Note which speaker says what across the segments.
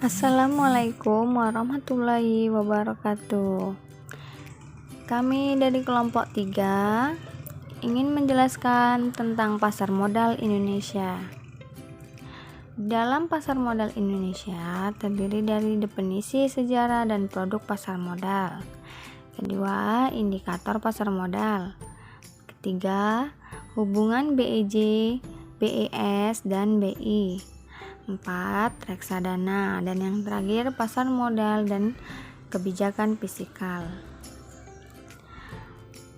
Speaker 1: Assalamualaikum warahmatullahi wabarakatuh. Kami dari kelompok 3 ingin menjelaskan tentang pasar modal Indonesia. Dalam pasar modal Indonesia terdiri dari definisi sejarah dan produk pasar modal. Kedua, indikator pasar modal. Ketiga, hubungan BEJ, BES, dan BI. 4. Reksadana. Dan yang terakhir, pasar modal dan kebijakan fiskal.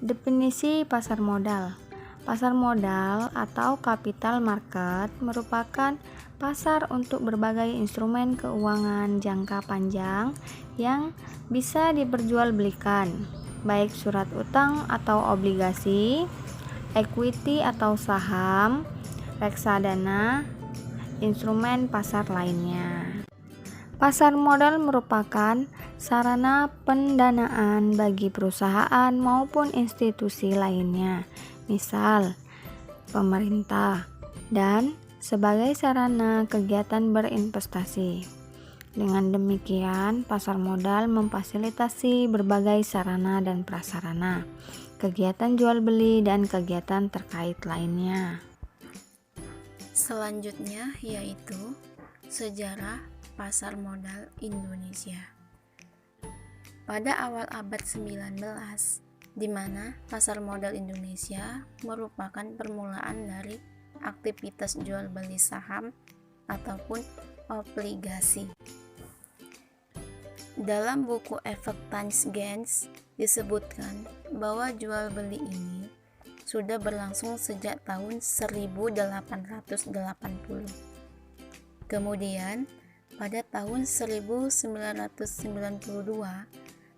Speaker 1: Definisi pasar modal. Pasar modal atau capital market merupakan pasar untuk berbagai instrumen keuangan jangka panjang yang bisa diperjualbelikan, baik surat utang atau obligasi, equity atau saham, reksadana, instrumen pasar lainnya. Pasar modal merupakan sarana pendanaan bagi perusahaan maupun institusi lainnya, misal pemerintah, dan sebagai sarana kegiatan berinvestasi. Dengan demikian, pasar modal memfasilitasi berbagai sarana dan prasarana, kegiatan jual beli dan kegiatan terkait lainnya.
Speaker 2: Selanjutnya yaitu sejarah pasar modal Indonesia. Pada awal abad 19, di mana pasar modal Indonesia merupakan permulaan dari aktivitas jual beli saham ataupun obligasi. Dalam buku Efek Times Gains disebutkan bahwa jual beli ini sudah berlangsung sejak tahun 1880. Kemudian pada tahun 1992,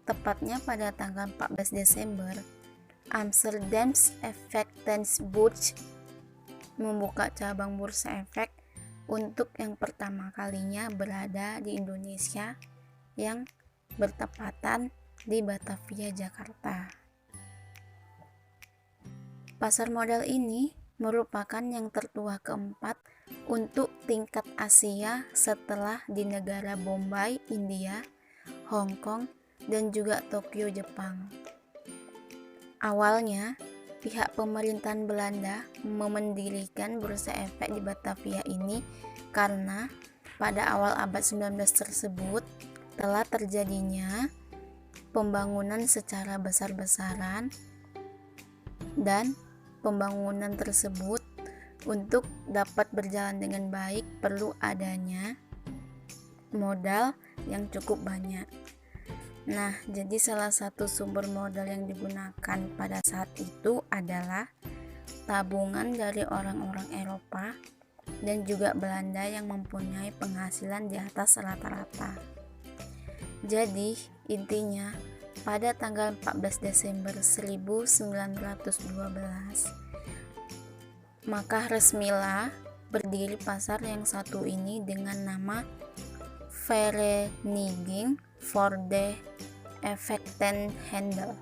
Speaker 2: tepatnya pada tanggal 14 Desember, Amsterdam's Effectenbeurs membuka cabang bursa efek untuk yang pertama kalinya berada di Indonesia yang bertepatan di Batavia, Jakarta. Pasar modal ini merupakan yang tertua keempat untuk tingkat Asia setelah di negara Bombay, India, Hong Kong, dan juga Tokyo, Jepang. Awalnya, pihak pemerintahan Belanda mendirikan bursa efek di Batavia ini karena pada awal abad 19 tersebut telah terjadinya pembangunan secara besar-besaran, dan pembangunan tersebut untuk dapat berjalan dengan baik perlu adanya modal yang cukup banyak. Nah, jadi salah satu sumber modal yang digunakan pada saat itu adalah tabungan dari orang-orang Eropa dan juga Belanda yang mempunyai penghasilan di atas rata-rata. Jadi, intinya pada tanggal 14 Desember 1912, maka resmilah berdiri pasar yang satu ini dengan nama Vereniging voor de Effectenhandel.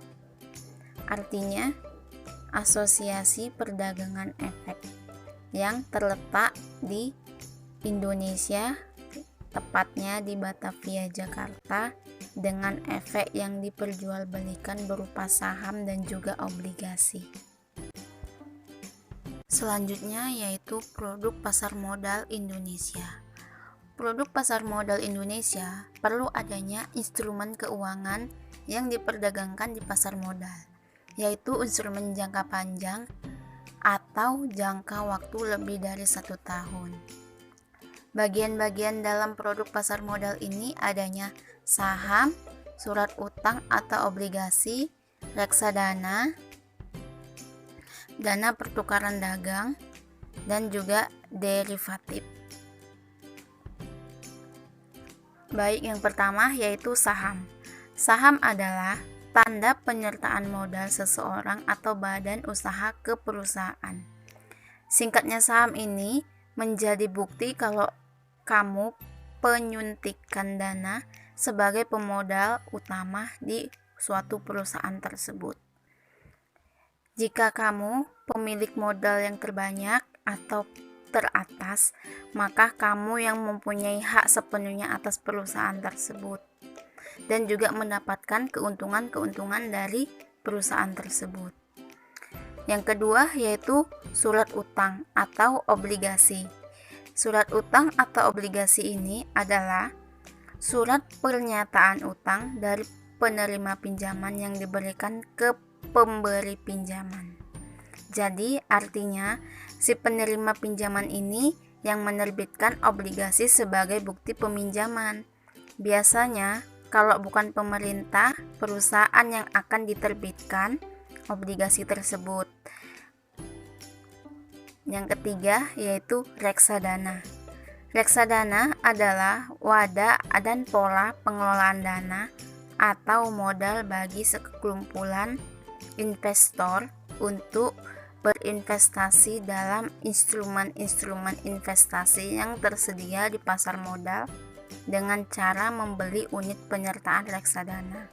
Speaker 2: Artinya, Asosiasi Perdagangan Efek, yang terletak di Indonesia, tepatnya di Batavia, Jakarta, dengan efek yang diperjualbelikan berupa saham dan juga obligasi. Selanjutnya yaitu produk pasar modal Indonesia. Produk pasar modal Indonesia perlu adanya instrumen keuangan yang diperdagangkan di pasar modal, yaitu instrumen jangka panjang atau jangka waktu lebih dari 1 tahun. Bagian-bagian dalam produk pasar modal ini adanya saham, surat utang atau obligasi, reksadana, dana pertukaran dagang, dan juga derivatif. Baik, yang pertama yaitu saham. Saham adalah tanda penyertaan modal seseorang atau badan usaha ke perusahaan. Singkatnya, saham ini menjadi bukti kalau kamu penyuntikan dana sebagai pemodal utama di suatu perusahaan tersebut. Jika kamu pemilik modal yang terbanyak atau teratas, maka kamu yang mempunyai hak sepenuhnya atas perusahaan tersebut dan juga mendapatkan keuntungan-keuntungan dari perusahaan tersebut. Yang kedua yaitu surat utang atau obligasi. Surat utang atau obligasi ini adalah surat pernyataan utang dari penerima pinjaman yang diberikan ke pemberi pinjaman. Jadi artinya si penerima pinjaman ini yang menerbitkan obligasi sebagai bukti peminjaman. Biasanya kalau bukan pemerintah, perusahaan yang akan diterbitkan obligasi tersebut. Yang ketiga yaitu reksadana. Reksadana adalah wadah dan pola pengelolaan dana atau modal bagi sekumpulan investor untuk berinvestasi dalam instrumen-instrumen investasi yang tersedia di pasar modal dengan cara membeli unit penyertaan reksadana.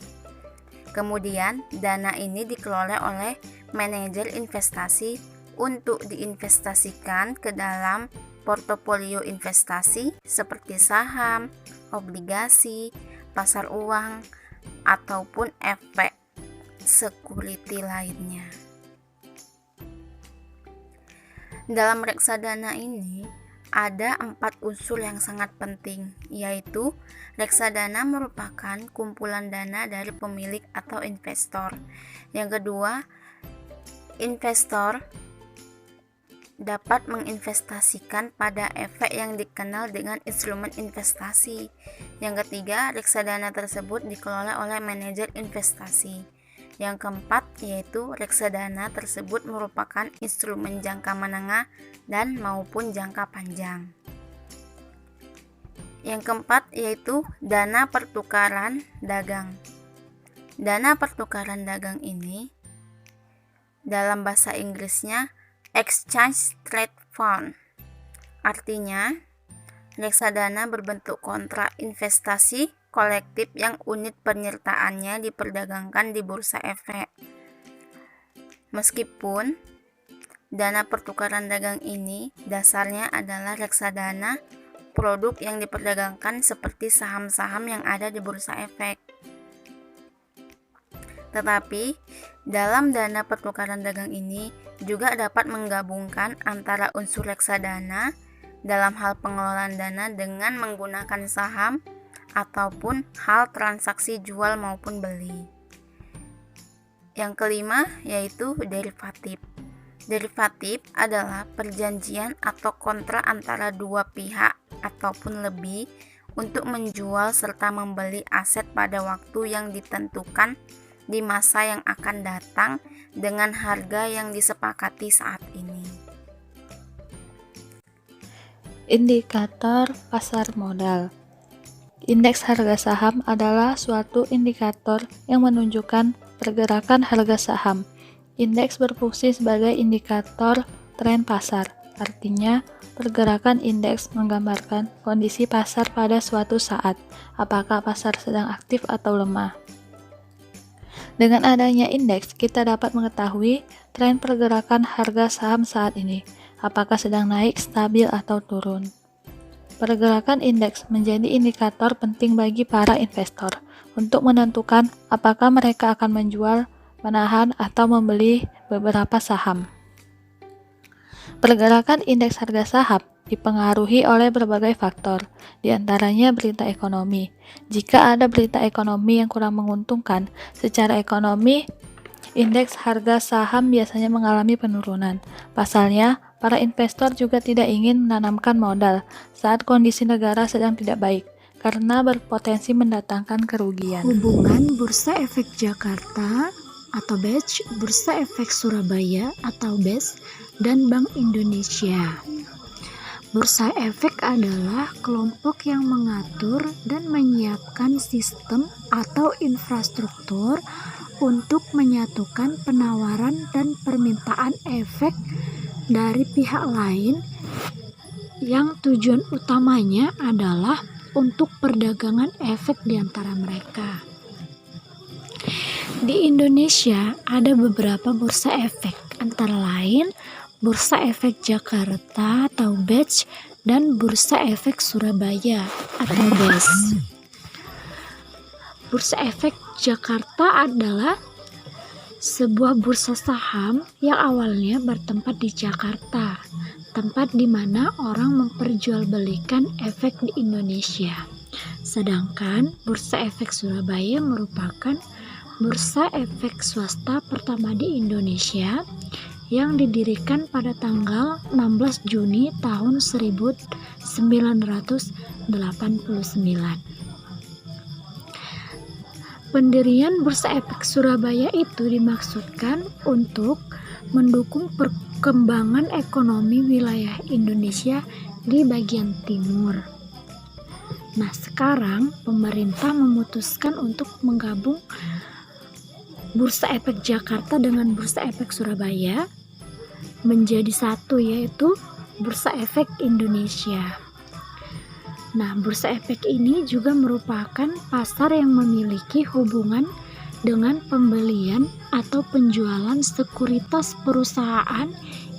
Speaker 2: Kemudian, dana ini dikelola oleh manajer investasi untuk diinvestasikan ke dalam portofolio investasi seperti saham, obligasi, pasar uang, ataupun efek security lainnya. Dalam reksadana ini ada 4 unsur yang sangat penting, yaitu reksadana merupakan kumpulan dana dari pemilik atau investor. Yang kedua, investor dapat menginvestasikan pada efek yang dikenal dengan instrumen investasi. Yang ketiga, reksadana tersebut dikelola oleh manajer investasi. Yang keempat, yaitu reksadana tersebut merupakan instrumen jangka menengah dan maupun jangka panjang. Yang keempat, yaitu dana pertukaran dagang. Dana pertukaran dagang ini dalam bahasa Inggrisnya Exchange Trade Fund. Artinya, reksadana berbentuk kontrak investasi kolektif yang unit penyertaannya diperdagangkan di bursa efek. Meskipun dana pertukaran dagang ini dasarnya adalah reksadana, produk yang diperdagangkan seperti saham-saham yang ada di bursa efek. Tetapi, dalam dana pertukaran dagang ini juga dapat menggabungkan antara unsur reksadana dalam hal pengelolaan dana dengan menggunakan saham ataupun hal transaksi jual maupun beli. Yang kelima yaitu derivatif. Derivatif adalah perjanjian atau kontrak antara dua pihak ataupun lebih untuk menjual serta membeli aset pada waktu yang ditentukan di masa yang akan datang dengan harga yang disepakati saat ini.
Speaker 3: Indikator pasar modal. Indeks harga saham adalah suatu indikator yang menunjukkan pergerakan harga saham. Indeks berfungsi sebagai indikator tren pasar. Artinya, pergerakan indeks menggambarkan kondisi pasar pada suatu saat, apakah pasar sedang aktif atau lemah. Dengan adanya indeks, kita dapat mengetahui tren pergerakan harga saham saat ini, apakah sedang naik, stabil, atau turun. Pergerakan indeks menjadi indikator penting bagi para investor untuk menentukan apakah mereka akan menjual, menahan, atau membeli beberapa saham. Pergerakan indeks harga saham dipengaruhi oleh berbagai faktor, di antaranya berita ekonomi. Jika ada berita ekonomi yang kurang menguntungkan secara ekonomi, indeks harga saham biasanya mengalami penurunan. Pasalnya, para investor juga tidak ingin menanamkan modal saat kondisi negara sedang tidak baik, karena berpotensi mendatangkan kerugian.
Speaker 4: Hubungan Bursa Efek Jakarta atau BEJ, Bursa Efek Surabaya atau BES, dan Bank Indonesia. Bursa efek adalah kelompok yang mengatur dan menyiapkan sistem atau infrastruktur untuk menyatukan penawaran dan permintaan efek dari pihak lain yang tujuan utamanya adalah untuk perdagangan efek di antara mereka. Di Indonesia ada beberapa bursa efek, antara lain Bursa Efek Jakarta atau BEJ, dan Bursa Efek Surabaya atau BES. Bursa Efek Jakarta adalah sebuah bursa saham yang awalnya bertempat di Jakarta, tempat di mana orang memperjualbelikan efek di Indonesia. Sedangkan Bursa Efek Surabaya merupakan bursa efek swasta pertama di Indonesia yang didirikan pada tanggal 16 Juni tahun 1989. Pendirian Bursa Efek Surabaya itu dimaksudkan untuk mendukung perkembangan ekonomi wilayah Indonesia di bagian timur. Nah, sekarang pemerintah memutuskan untuk menggabung Bursa Efek Jakarta dengan Bursa Efek Surabaya menjadi satu, yaitu Bursa Efek Indonesia. Nah, Bursa Efek ini juga merupakan pasar yang memiliki hubungan dengan pembelian atau penjualan sekuritas perusahaan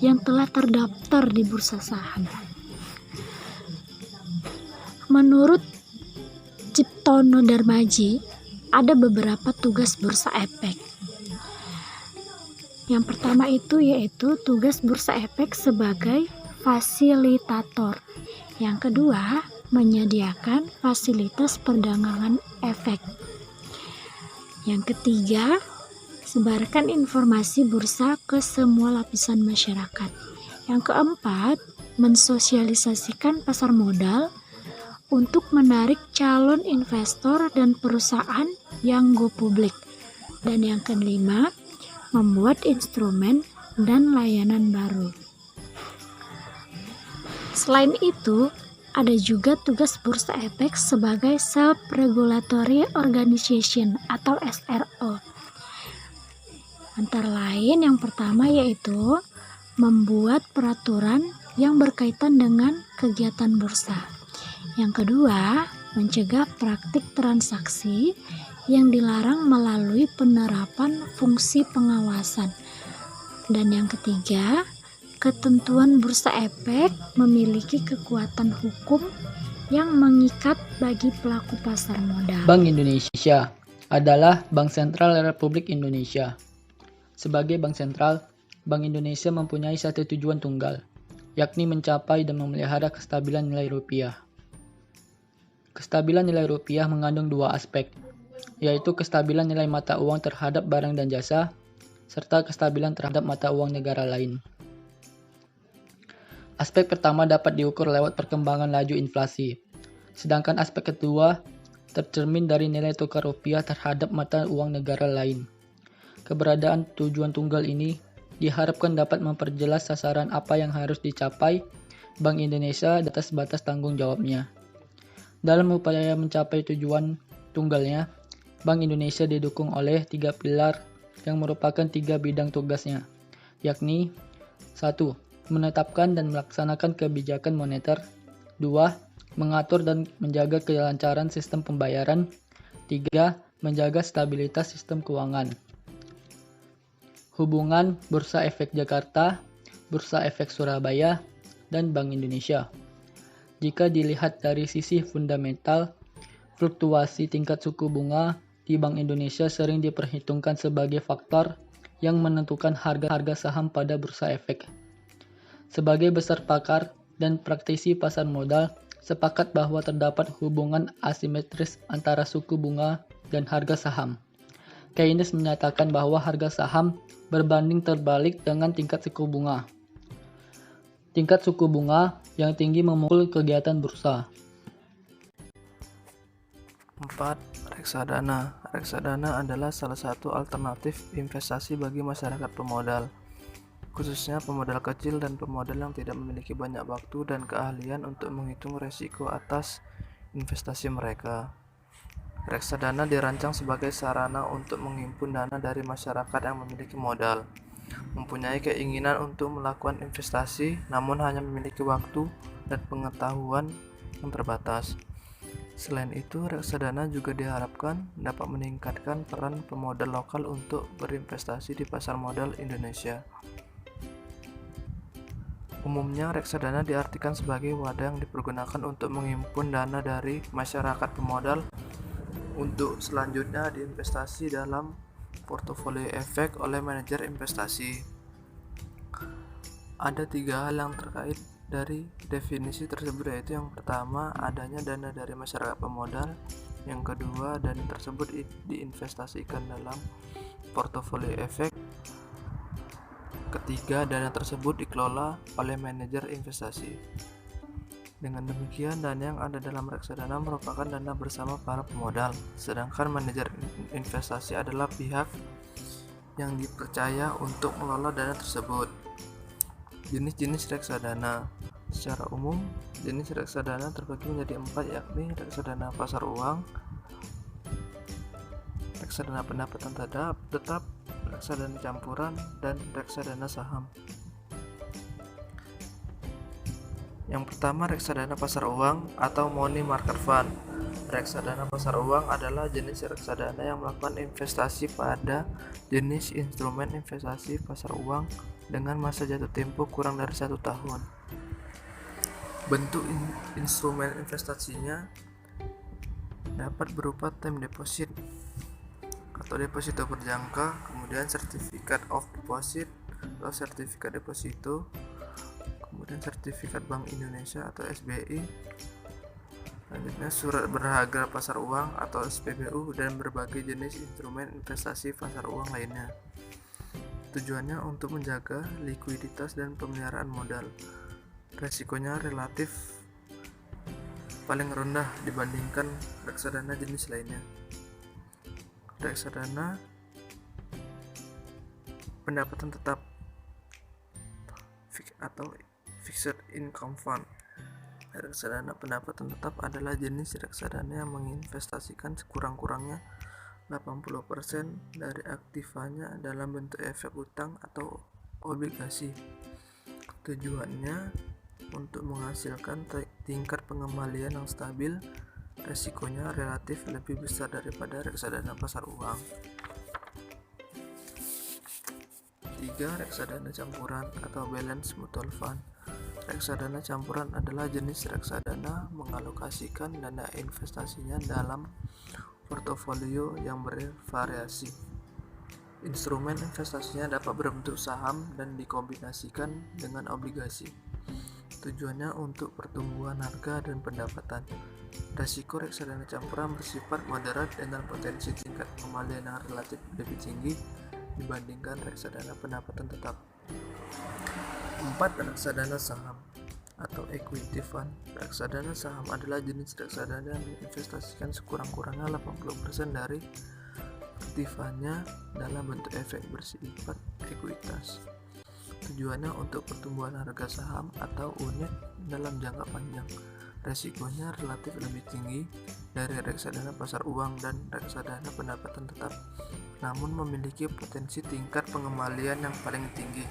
Speaker 4: yang telah terdaftar di bursa saham. Menurut Ciptono Darmaji, ada beberapa tugas Bursa Efek. Yang pertama itu yaitu tugas Bursa Efek sebagai fasilitator. Yang kedua, menyediakan fasilitas perdagangan efek. Yang ketiga, sebarkan informasi bursa ke semua lapisan masyarakat. Yang keempat, mensosialisasikan pasar modal untuk menarik calon investor dan perusahaan yang go publik. Dan yang kelima, membuat instrumen dan layanan baru. Selain itu, ada juga tugas Bursa Efek sebagai Self-Regulatory Organization atau SRO. Antara lain yang pertama yaitu membuat peraturan yang berkaitan dengan kegiatan bursa. Yang kedua, mencegah praktik transaksi yang dilarang melalui penerapan fungsi pengawasan. Dan yang ketiga, ketentuan Bursa Efek memiliki kekuatan hukum yang mengikat bagi pelaku pasar modal.
Speaker 5: Bank Indonesia adalah Bank Sentral Republik Indonesia. Sebagai bank sentral, Bank Indonesia mempunyai satu tujuan tunggal, yakni mencapai dan memelihara kestabilan nilai rupiah. Kestabilan nilai rupiah mengandung dua aspek, yaitu kestabilan nilai mata uang terhadap barang dan jasa, serta kestabilan terhadap mata uang negara lain. Aspek pertama dapat diukur lewat perkembangan laju inflasi, sedangkan aspek kedua tercermin dari nilai tukar rupiah terhadap mata uang negara lain. Keberadaan tujuan tunggal ini diharapkan dapat memperjelas sasaran apa yang harus dicapai Bank Indonesia di atas batas tanggung jawabnya. Dalam upaya mencapai tujuan tunggalnya, Bank Indonesia didukung oleh 3 pilar yang merupakan 3 bidang tugasnya, yakni 1. Menetapkan dan melaksanakan kebijakan moneter. 2. Mengatur dan menjaga kelancaran sistem pembayaran. 3. Menjaga stabilitas sistem keuangan. Hubungan Bursa Efek Jakarta, Bursa Efek Surabaya, dan Bank Indonesia. Jika dilihat dari sisi fundamental, fluktuasi tingkat suku bunga di Bank Indonesia sering diperhitungkan sebagai faktor yang menentukan harga saham pada Bursa Efek. Sebagai besar pakar dan praktisi pasar modal, sepakat bahwa terdapat hubungan asimetris antara suku bunga dan harga saham. Keynes menyatakan bahwa harga saham berbanding terbalik dengan tingkat suku bunga. Tingkat suku bunga yang tinggi memukul kegiatan bursa.
Speaker 6: 4. Reksadana. Reksadana adalah salah satu alternatif investasi bagi masyarakat pemodal, khususnya pemodal kecil dan pemodal yang tidak memiliki banyak waktu dan keahlian untuk menghitung resiko atas investasi mereka. Reksadana dirancang sebagai sarana untuk menghimpun dana dari masyarakat yang memiliki modal, mempunyai keinginan untuk melakukan investasi, namun hanya memiliki waktu dan pengetahuan yang terbatas. Selain itu, reksadana juga diharapkan dapat meningkatkan peran pemodal lokal untuk berinvestasi di pasar modal Indonesia. Umumnya, reksadana diartikan sebagai wadah yang dipergunakan untuk menghimpun dana dari masyarakat pemodal untuk selanjutnya diinvestasi dalam portofolio efek oleh manajer investasi. Ada 3 hal yang terkait dari definisi tersebut, yaitu yang pertama, adanya dana dari masyarakat pemodal, yang kedua, dana tersebut diinvestasikan dalam portofolio efek, ketiga, dana tersebut dikelola oleh manajer investasi. Dengan demikian, dana yang ada dalam reksadana merupakan dana bersama para pemodal, sedangkan manajer investasi adalah pihak yang dipercaya untuk mengelola dana tersebut. Jenis-jenis reksadana. Secara umum, jenis reksadana terbagi menjadi 4, yakni reksadana pasar uang, reksadana pendapatan tetap, reksadana campuran, dan reksadana saham. Yang pertama, reksadana pasar uang atau money market fund. Reksadana pasar uang adalah jenis reksadana yang melakukan investasi pada jenis instrumen investasi pasar uang dengan masa jatuh tempo kurang dari 1 tahun. Bentuk instrumen investasinya dapat berupa time deposit atau deposito berjangka, kemudian certificate of deposit atau sertifikat deposito, kemudian sertifikat Bank Indonesia atau SBI, selanjutnya surat berharga pasar uang atau SPBU, dan berbagai jenis instrumen investasi pasar uang lainnya. Tujuannya untuk menjaga likuiditas dan pemeliharaan modal. Resikonya relatif paling rendah dibandingkan reksadana jenis lainnya. Reksadana pendapatan tetap atau fixed income fund. Reksadana pendapatan tetap adalah jenis reksadana yang menginvestasikan sekurang-kurangnya 80% dari aktivanya dalam bentuk efek utang atau obligasi. Tujuannya untuk menghasilkan tingkat pengembalian yang stabil. Resikonya relatif lebih besar daripada reksadana pasar uang. 3. Reksadana campuran atau balance mutual fund. Reksadana campuran adalah jenis reksadana mengalokasikan dana investasinya dalam portofolio yang bervariasi. Instrumen investasinya dapat berbentuk saham dan dikombinasikan dengan obligasi. Tujuannya untuk pertumbuhan harga dan pendapatan. Risiko reksadana campuran bersifat moderat dengan potensi tingkat pengembalian yang relatif lebih tinggi dibandingkan reksadana pendapatan tetap. 4. Reksadana saham atau equity fund. Reksadana saham adalah jenis reksadana yang menginvestasikan sekurang-kurangnya 80% dari aktifanya dalam bentuk efek bersifat ekuitas. Tujuannya untuk pertumbuhan harga saham atau unit dalam jangka panjang. Resikonya relatif lebih tinggi dari reksadana pasar uang dan reksadana pendapatan tetap, namun memiliki potensi tingkat pengembalian yang paling tinggi.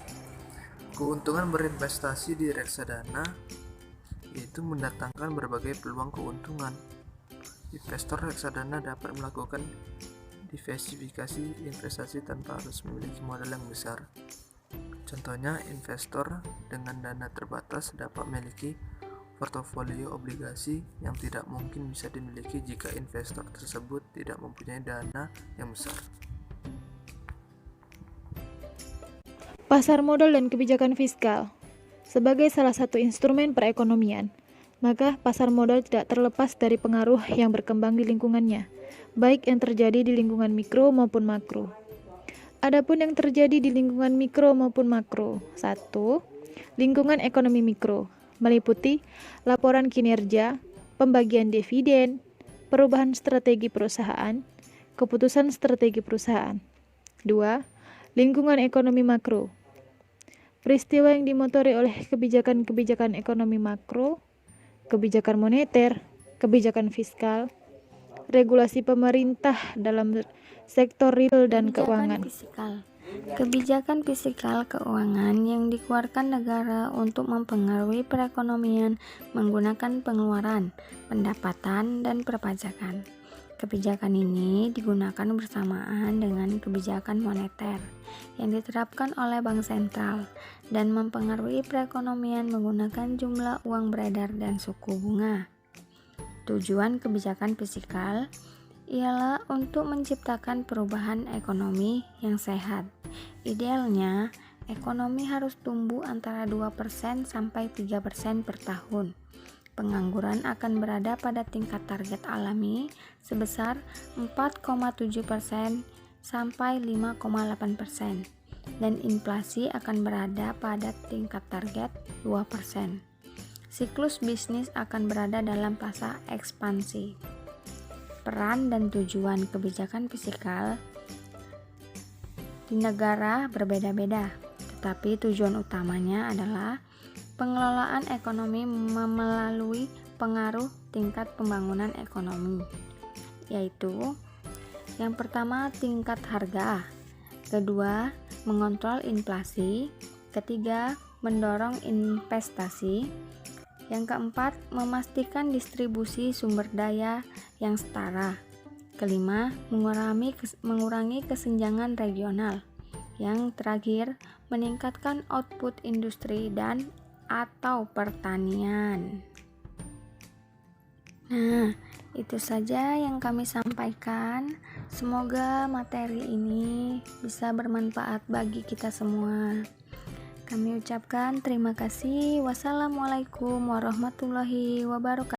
Speaker 6: Keuntungan berinvestasi di reksadana yaitu mendatangkan berbagai peluang keuntungan. Investor reksadana dapat melakukan diversifikasi investasi tanpa harus memiliki modal yang besar. Contohnya, investor dengan dana terbatas dapat memiliki portofolio obligasi yang tidak mungkin bisa dimiliki jika investor tersebut tidak mempunyai dana yang besar.
Speaker 7: Pasar modal dan kebijakan fiskal. Sebagai salah satu instrumen perekonomian, maka pasar modal tidak terlepas dari pengaruh yang berkembang di lingkungannya, baik yang terjadi di lingkungan mikro maupun makro. Adapun yang terjadi di lingkungan mikro maupun makro. 1. Lingkungan ekonomi mikro meliputi laporan kinerja, pembagian dividen, perubahan strategi perusahaan, keputusan strategi perusahaan. 2. Lingkungan ekonomi makro. Peristiwa yang dimotori oleh kebijakan-kebijakan ekonomi makro, kebijakan moneter, kebijakan fiskal, regulasi pemerintah dalam sektor real dan keuangan.
Speaker 1: Fiskal Kebijakan fiskal keuangan yang dikeluarkan negara untuk mempengaruhi perekonomian menggunakan pengeluaran, pendapatan, dan perpajakan. Kebijakan ini digunakan bersamaan dengan kebijakan moneter yang diterapkan oleh bank sentral dan mempengaruhi perekonomian menggunakan jumlah uang beredar dan suku bunga. Tujuan kebijakan fiskal ialah untuk menciptakan perubahan ekonomi yang sehat. Idealnya, ekonomi harus tumbuh antara 2% sampai 3% per tahun. Pengangguran akan berada pada tingkat target alami sebesar 4,7% sampai 5,8%, dan inflasi akan berada pada tingkat target 2%. Siklus bisnis akan berada dalam fase ekspansi. Peran dan tujuan kebijakan fiskal di negara berbeda-beda, tetapi tujuan utamanya adalah pengelolaan ekonomi melalui pengaruh tingkat pembangunan ekonomi, yaitu yang pertama tingkat harga, kedua mengontrol inflasi, ketiga mendorong investasi, yang keempat memastikan distribusi sumber daya yang setara, kelima mengurangi kesenjangan regional, yang terakhir meningkatkan output industri dan atau pertanian. Nah, itu saja yang kami sampaikan. Semoga materi ini bisa bermanfaat bagi kita semua. Kami ucapkan terima kasih. Wassalamualaikum warahmatullahi wabarakatuh.